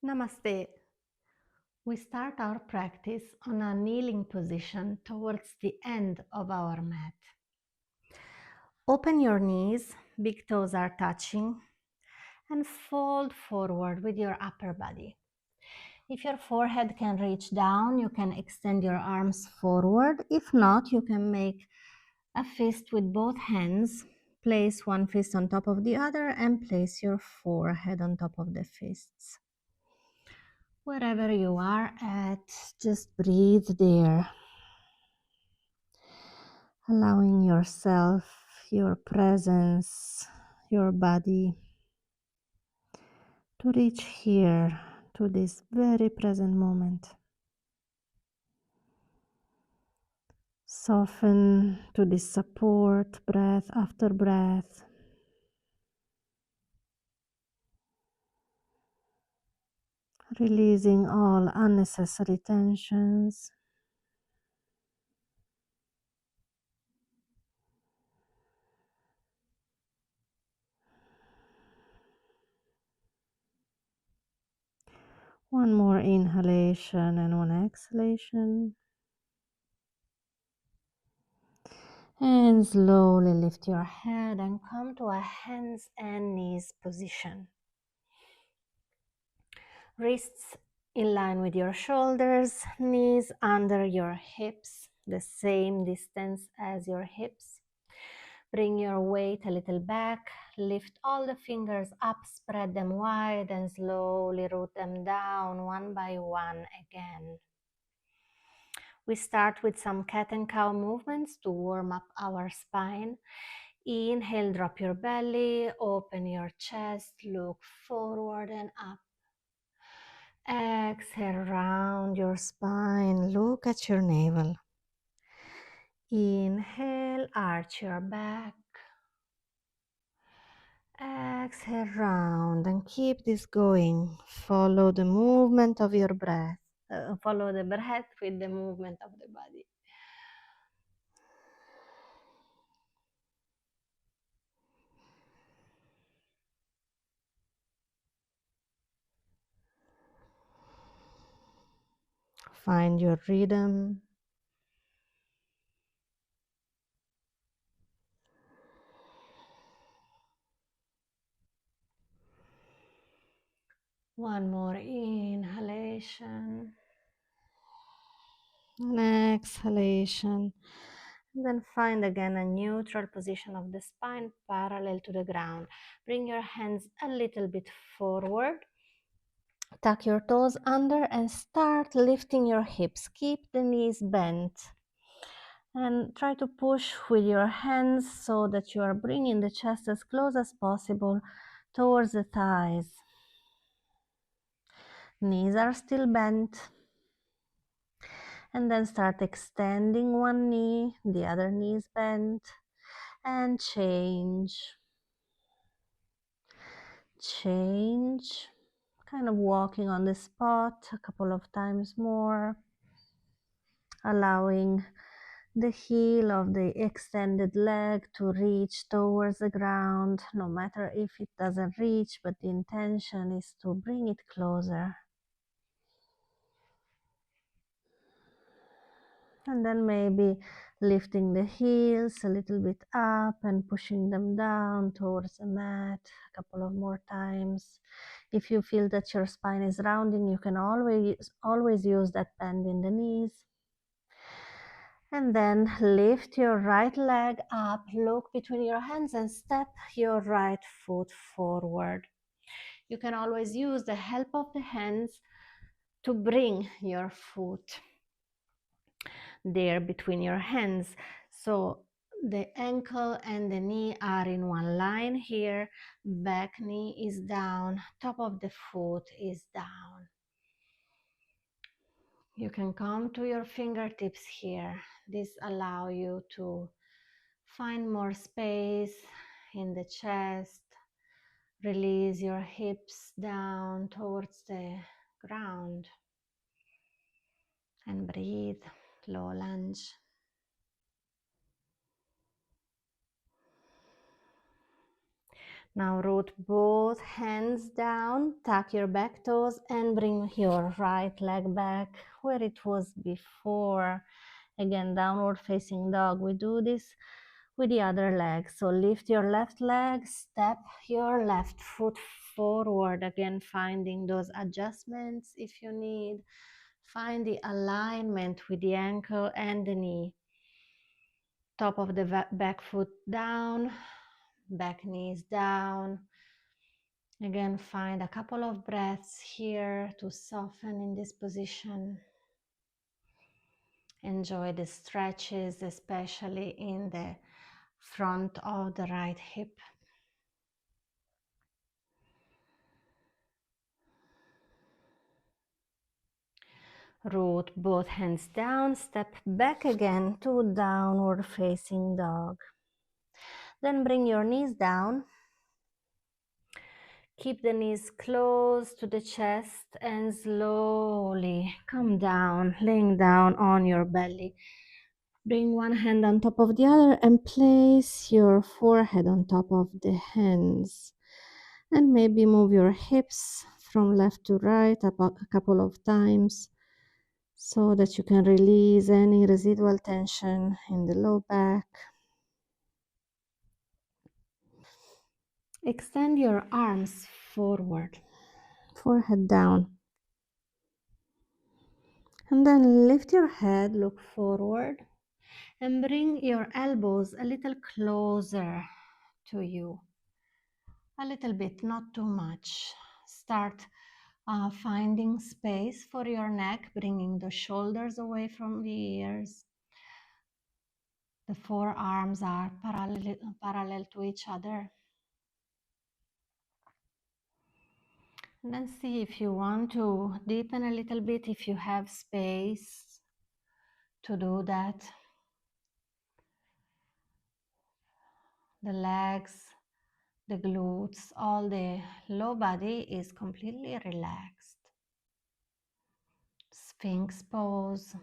Namaste. We start our practice on a kneeling position towards the end of our mat. Open your knees, big toes are touching, and fold forward with your upper body. If your forehead can reach down, you can extend your arms forward. If not, you can make a fist with both hands. Place one fist on top of the other and place your forehead on top of the fists. Wherever you are at, just breathe there, allowing yourself, your presence, your body to reach here, to this very present moment. Soften to this support, breath after breath. Releasing all unnecessary tensions. One more inhalation and one exhalation. And slowly lift your head and come to a hands and knees position. Wrists in line with your shoulders, knees under your hips, the same distance as your hips. Bring your weight a little back, lift all the fingers up, spread them wide, and slowly root them down one by one again. We start with some cat and cow movements to warm up our spine. Inhale, drop your belly, open your chest, look forward and up. Exhale, round your spine, look at your navel. Inhale, arch your back. Exhale, round, and keep this going. Follow the movement of your breath. Follow the breath with the movement of the body. Find your rhythm. One more inhalation and exhalation. And then find again a neutral position of the spine parallel to the ground. Bring your hands a little bit forward. Tuck your toes under and start lifting your hips. Keep the knees bent. And try to push with your hands so that you are bringing the chest as close as possible towards the thighs. Knees are still bent. And then start extending one knee, the other knee is bent, and change. Change. Kind of walking on the spot a couple of times more. Allowing the heel of the extended leg to reach towards the ground, no matter if it doesn't reach, but the intention is to bring it closer. And then maybe lifting the heels a little bit up and pushing them down towards the mat a couple of more times. If you feel that your spine is rounding, you can always use that bend in the knees. And then lift your right leg up, look between your hands and step your right foot forward. You can always use the help of the hands to bring your foot there between your hands. So the ankle and the knee are in one line here. Back knee is down, top of the foot is down. You can come to your fingertips here. This allows you to find more space in the chest. Release your hips down towards the ground and breathe. Low lunge. Now root both hands down, tuck your back toes and bring your right leg back where it was before. Again, downward facing dog. We do this with the other leg. So lift your left leg, step your left foot forward. Again, finding those adjustments if you need. Find the alignment with the ankle and the knee. Top of the back foot down, back knees down. Again, find a couple of breaths here to soften in this position. Enjoy the stretches, especially in the front of the right hip. Root both hands down, step back again to downward facing dog. Then bring your knees down. Keep the knees close to the chest and slowly come down, laying down on your belly. Bring one hand on top of the other and place your forehead on top of the hands. And maybe move your hips from left to right a couple of times so that you can release any residual tension in the low back. Extend your arms forward, forehead down. And then lift your head, look forward, and bring your elbows a little closer to you. A little bit, not too much. Start finding space for your neck, bringing the shoulders away from the ears. The forearms are parallel to each other. And then see if you want to deepen a little bit, if you have space to do that. The legs, the glutes, all the low body is completely relaxed. Sphinx pose.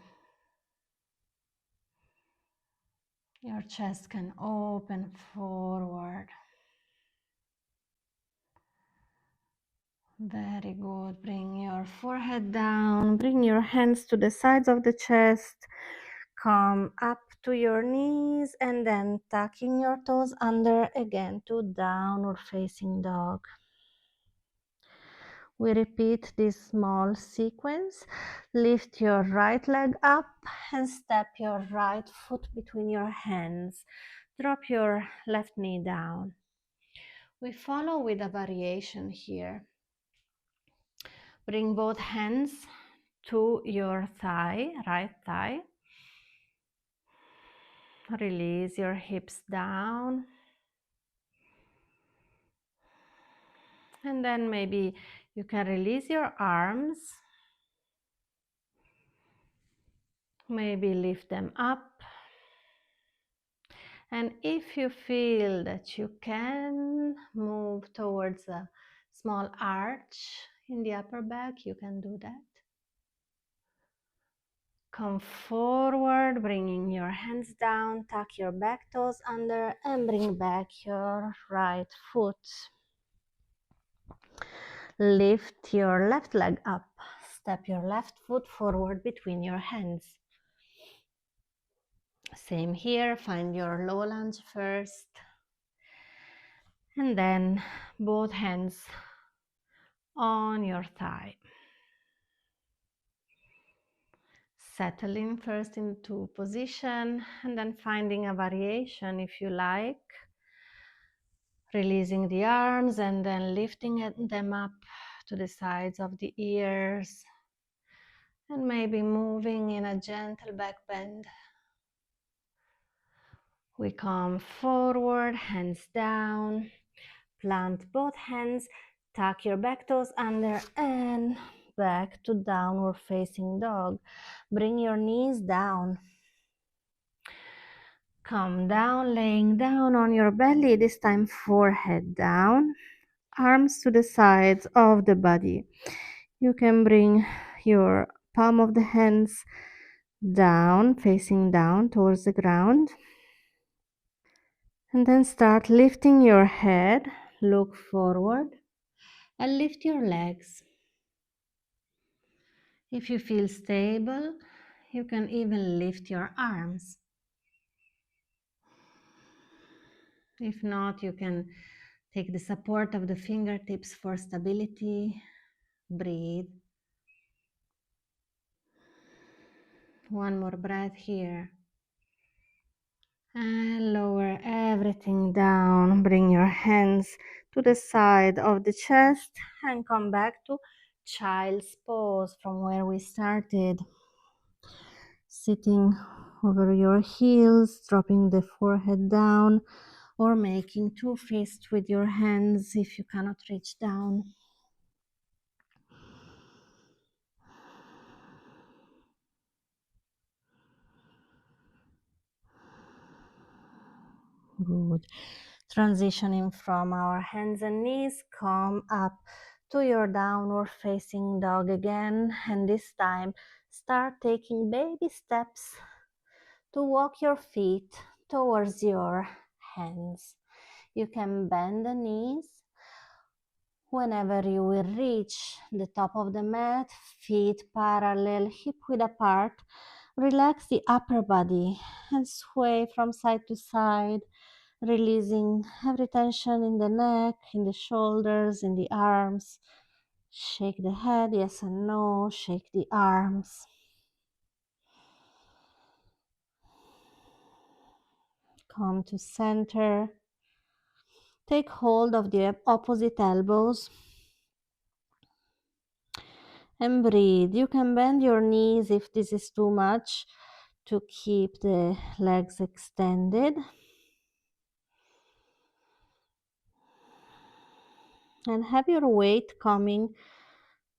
Your chest can open forward. Very good. Bring your forehead down. Bring your hands to the sides of the chest. Come up to your knees and then tucking your toes under again to downward facing dog. We repeat this small sequence. Lift your right leg up and step your right foot between your hands. Drop your left knee down. We follow with a variation here. Bring both hands to your thigh, right thigh. Release your hips down. And then maybe you can release your arms. Maybe lift them up. And if you feel that you can move towards a small arch in the upper back, you can do that. Come forward, bringing your hands down, tuck your back toes under and bring back your right foot. Lift your left leg up. Step your left foot forward between your hands. Same here, find your low lunge first. And then both hands on your thigh. Settling first into position and then finding a variation if you like. Releasing the arms and then lifting them up to the sides of the ears. And maybe moving in a gentle back bend. We come forward, hands down. Plant both hands, tuck your back toes under and back to downward facing dog. Bring your knees down. Come down, laying down on your belly, this time forehead down, arms to the sides of the body. You can bring your palm of the hands down, facing down towards the ground. And then start lifting your head, look forward and lift your legs. If you feel stable, you can even lift your arms. If not, you can take the support of the fingertips for stability. Breathe. One more breath here. And lower everything down. Bring your hands to the side of the chest and come back to child's pose from where we started. Sitting over your heels, dropping the forehead down, or making two fists with your hands if you cannot reach down. Good. Transitioning from our hands and knees, come up to your downward facing dog again, and this time start taking baby steps to walk your feet towards your hands. You can bend the knees. Whenever you will reach the top of the mat, feet parallel, hip width apart, relax the upper body and sway from side to side, releasing every tension in the neck, in the shoulders, in the arms. Shake the head, yes and no, shake the arms. Come to center. Take hold of the opposite elbows and breathe. You can bend your knees if this is too much to keep the legs extended. And have your weight coming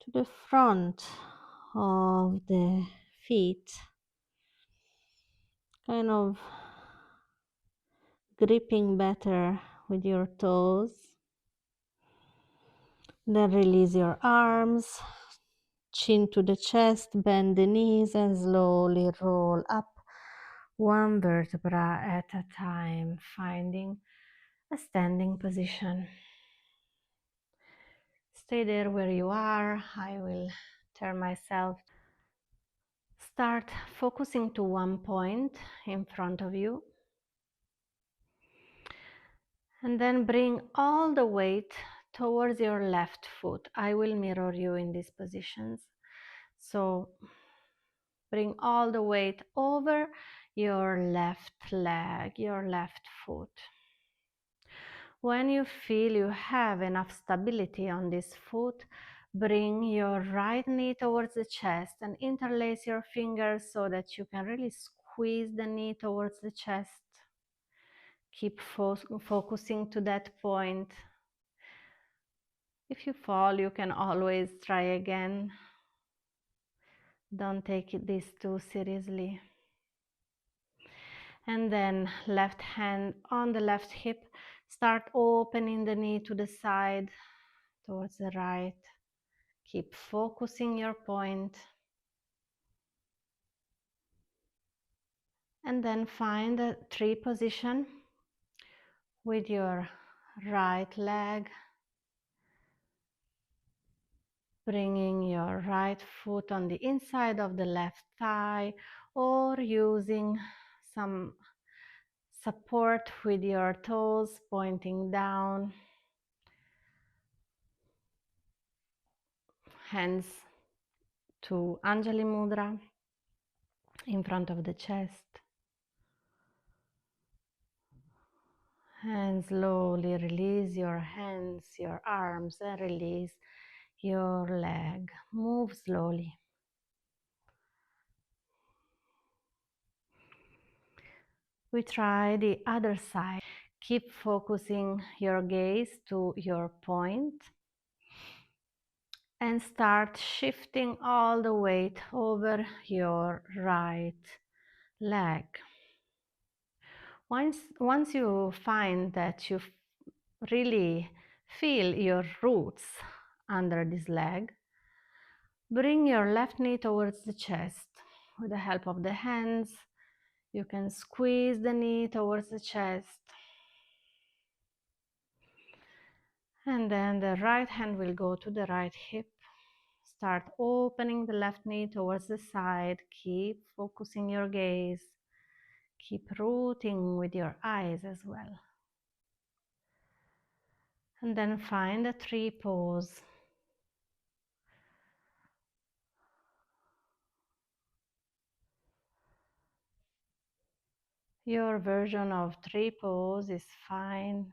to the front of the feet, kind of gripping better with your toes. Then release your arms, chin to the chest, bend the knees, and slowly roll up one vertebra at a time, finding a standing position. Stay there where you are. I will turn myself. Start focusing to one point in front of you. And then bring all the weight towards your left foot. I will mirror you in these positions. So bring all the weight over your left leg, your left foot. When you feel you have enough stability on this foot, bring your right knee towards the chest and interlace your fingers so that you can really squeeze the knee towards the chest. Keep focusing to that point. If you fall, you can always try again. Don't take this too seriously. And then left hand on the left hip. Start opening the knee to the side, towards the right. Keep focusing your point. And then find a tree position with your right leg. Bringing your right foot on the inside of the left thigh, or using some support with your toes pointing down. Hands to Anjali Mudra in front of the chest. And slowly release your hands, your arms, and release your leg. Move slowly. We try the other side. Keep focusing your gaze to your point and start shifting all the weight over your right leg. Once you find that you really feel your roots under this leg, bring your left knee towards the chest. With the help of the hands, you can squeeze the knee towards the chest. And then the right hand will go to the right hip. Start opening the left knee towards the side. Keep focusing your gaze. Keep rooting with your eyes as well. And then find a tree pose. Your version of tree pose is fine.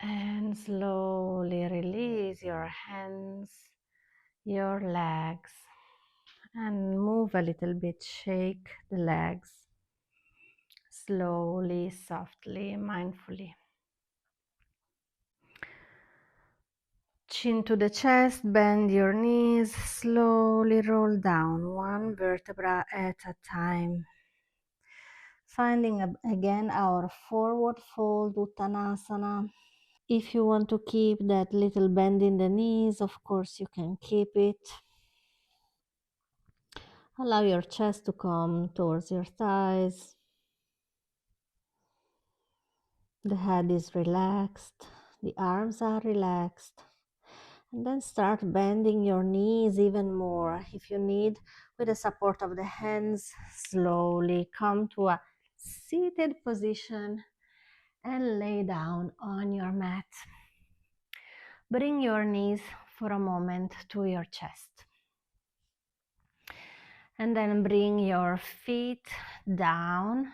And slowly release your hands, your legs, and move a little bit. Shake the legs slowly, softly, mindfully. Chin to the chest, bend your knees, slowly roll down one vertebra at a time. Finding again our forward fold Uttanasana. If you want to keep that little bend in the knees, of course you can keep it. Allow your chest to come towards your thighs. The head is relaxed, the arms are relaxed. And then start bending your knees even more. If you need, with the support of the hands, slowly come to a seated position and lay down on your mat. Bring your knees for a moment to your chest. And then bring your feet down.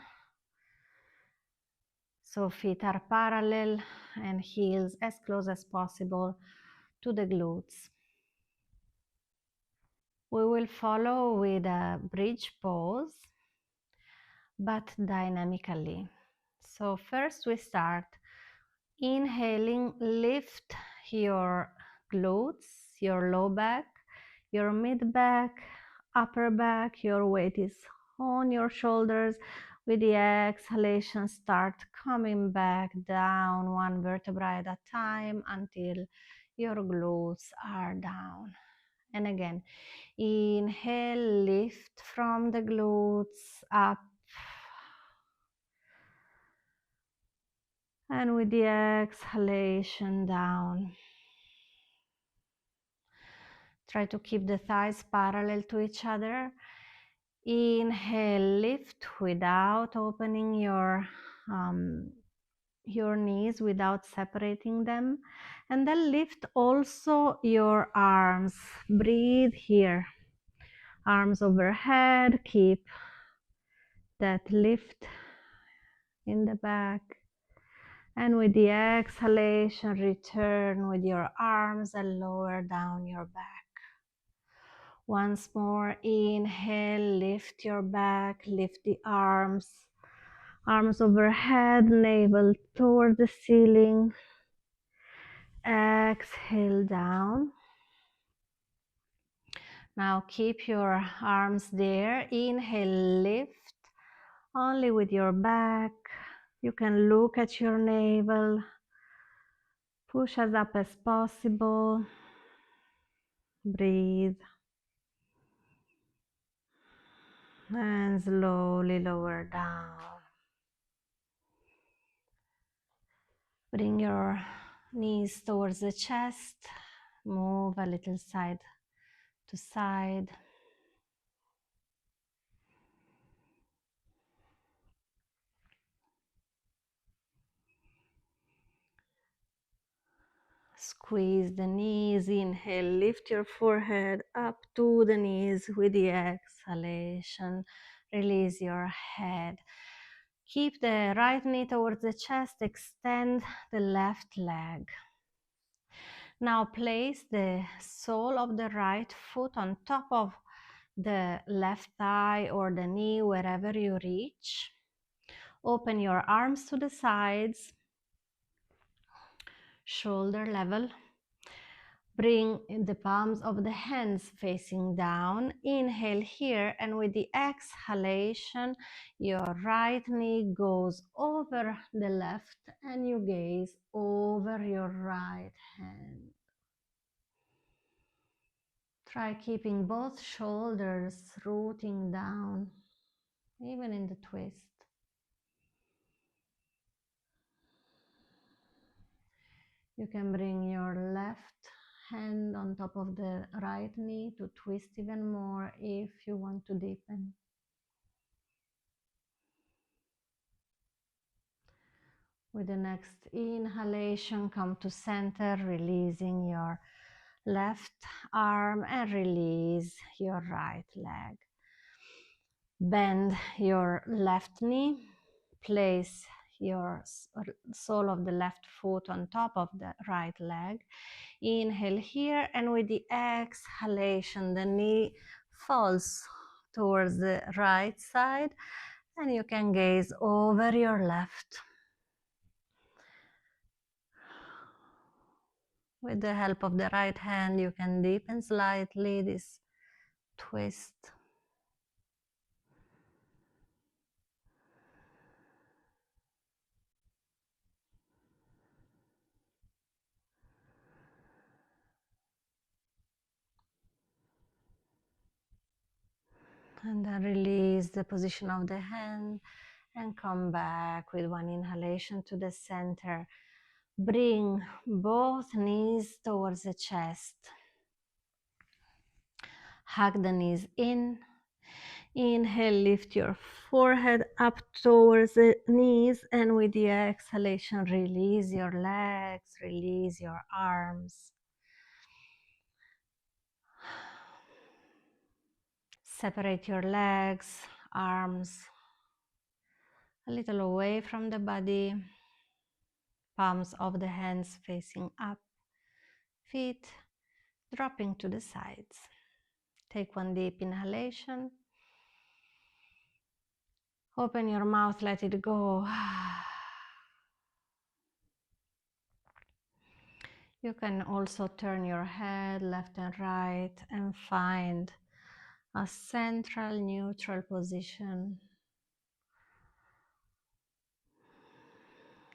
So feet are parallel and heels as close as possible to the glutes. We will follow with a bridge pose, but dynamically. So first we start inhaling, lift your glutes, your low back, your mid back, upper back. Your weight is on your shoulders. With the exhalation, start coming back down one vertebra at a time until your glutes are down. And again, inhale, lift from the glutes up. And with the exhalation, down. Try to keep the thighs parallel to each other. Inhale, lift without opening your knees, without separating them. And then lift also your arms. Breathe here. Arms overhead. Keep that lift in the back. And with the exhalation, return with your arms and lower down your back. Once more, inhale, lift your back, lift the arms. Arms overhead, navel toward the ceiling. Exhale down. Now keep your arms there. Inhale, lift only with your back. You can look at your navel. Push as up as possible. Breathe. And slowly lower down. Bring your knees towards the chest. Move a little side to side. Squeeze the knees. Inhale, lift your forehead up to the knees. With the exhalation, release your head. Keep the right knee towards the chest. Extend the left leg. Now place the sole of the right foot on top of the left thigh or the knee, wherever you reach. Open your arms to the sides, shoulder level. Bring the palms of the hands facing down. Inhale here, and with the exhalation, your right knee goes over the left and you gaze over your right hand. Try keeping both shoulders rooting down, even in the twist. You can bring your left hand on top of the right knee to twist even more if you want to deepen. With the next inhalation, come to center, releasing your left arm and release your right leg. Bend your left knee, place your sole of the left foot on top of the right leg. Inhale here, and with the exhalation, the knee falls towards the right side, and you can gaze over your left. With the help of the right hand, you can deepen slightly this twist. And then release the position of the hand and come back with one inhalation to the center. Bring both knees towards the chest. Hug the knees in. Inhale, lift your forehead up towards the knees, and with the exhalation, release your legs, release your arms. Separate your legs, arms a little away from the body, palms of the hands facing up, feet dropping to the sides. Take one deep inhalation. Open your mouth, let it go. You can also turn your head left and right and find a central neutral position.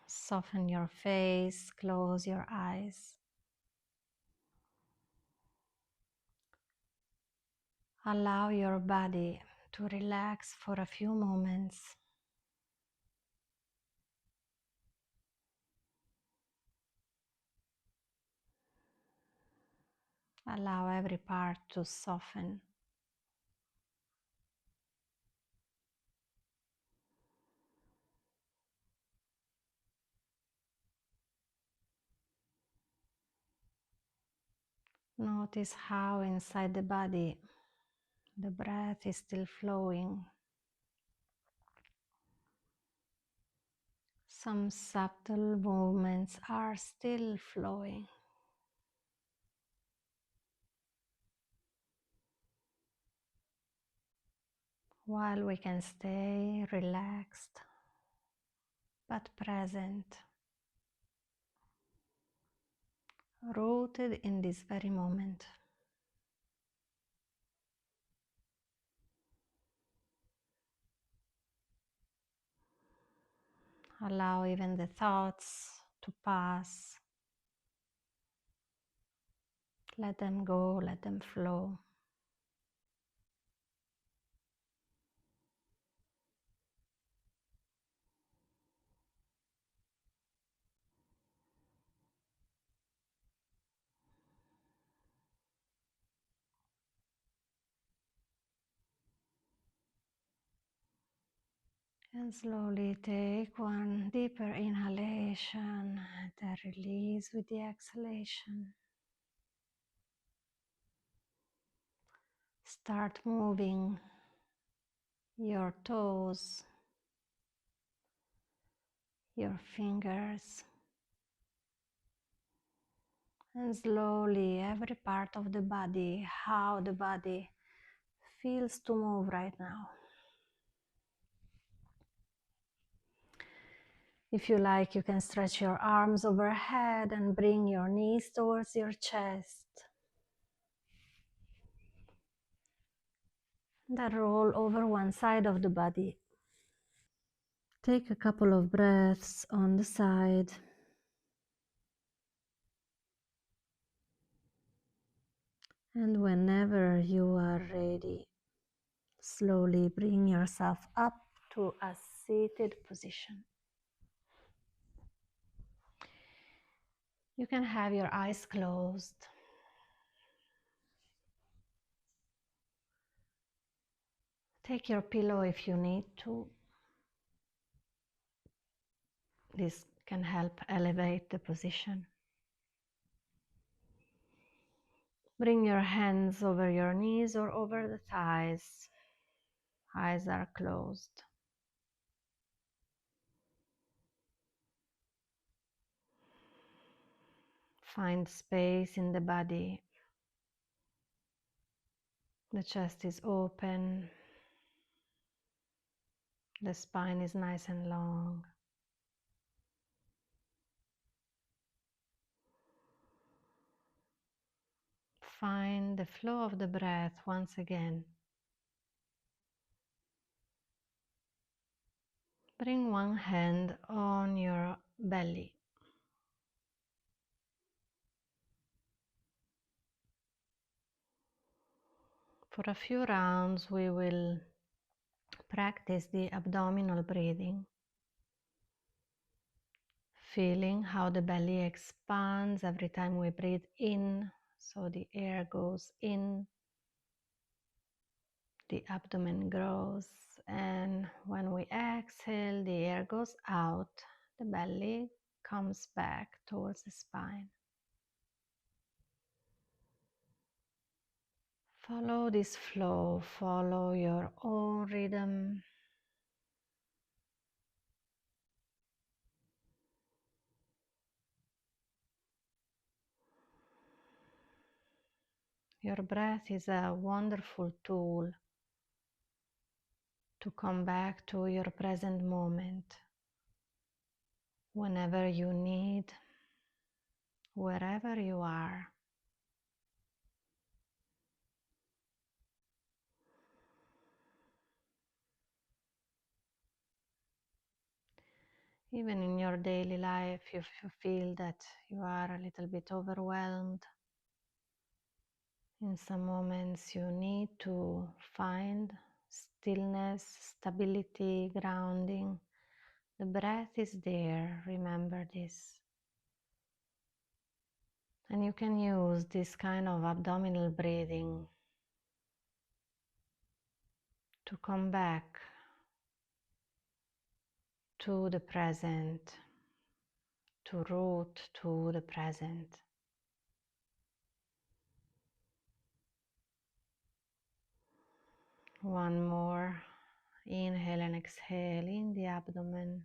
Soften your face, close your eyes. Allow your body to relax for a few moments. Allow every part to soften. Notice how inside the body the breath is still flowing. Some subtle movements are still flowing. While we can stay relaxed but present, rooted in this very moment. Allow even the thoughts to pass. Let them go, let them flow. And slowly take one deeper inhalation and then release with the exhalation. Start moving your toes, your fingers, and slowly every part of the body, how the body feels to move right now. If you like, you can stretch your arms overhead and bring your knees towards your chest. Then roll over one side of the body. Take a couple of breaths on the side. And whenever you are ready, slowly bring yourself up to a seated position. You can have your eyes closed. Take your pillow if you need to. This can help elevate the position. Bring your hands over your knees or over the thighs. Eyes are closed. Find space in the body. The chest is open. The spine is nice and long. Find the flow of the breath once again. Bring one hand on your belly. For a few rounds, we will practice the abdominal breathing, feeling how the belly expands every time we breathe in, so the air goes in, the abdomen grows, and when we exhale, the air goes out, the belly comes back towards the spine. Follow this flow, follow your own rhythm. Your breath is a wonderful tool to come back to your present moment whenever you need, wherever you are. Even in your daily life, if you feel that you are a little bit overwhelmed, in some moments you need to find stillness, stability, grounding. The breath is there, remember this. And you can use this kind of abdominal breathing to come back to the present, to root to the present. One more. Inhale and exhale in the abdomen.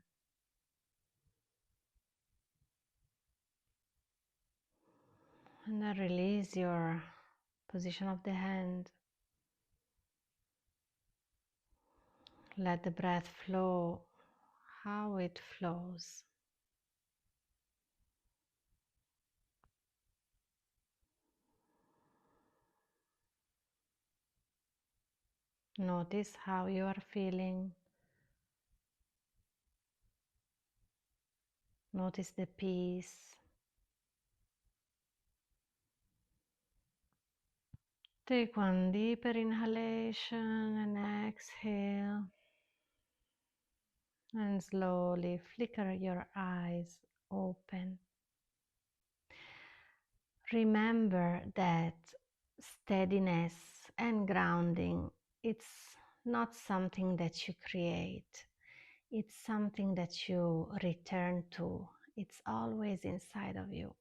And then release your position of the hand. Let the breath flow how it flows. Notice how you are feeling. Notice the peace. Take one deeper inhalation and exhale. And slowly flicker your eyes open. Remember that steadiness and grounding, it's not something that you create. It's something that you return to. It's always inside of you.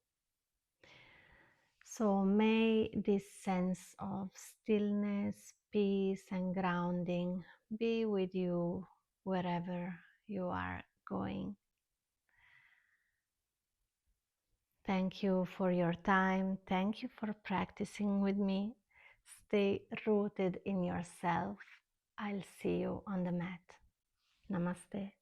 So may this sense of stillness, peace, and grounding be with you wherever you are going. Thank you for your time. Thank you for practicing with me. Stay rooted in yourself. I'll see you on the mat. Namaste.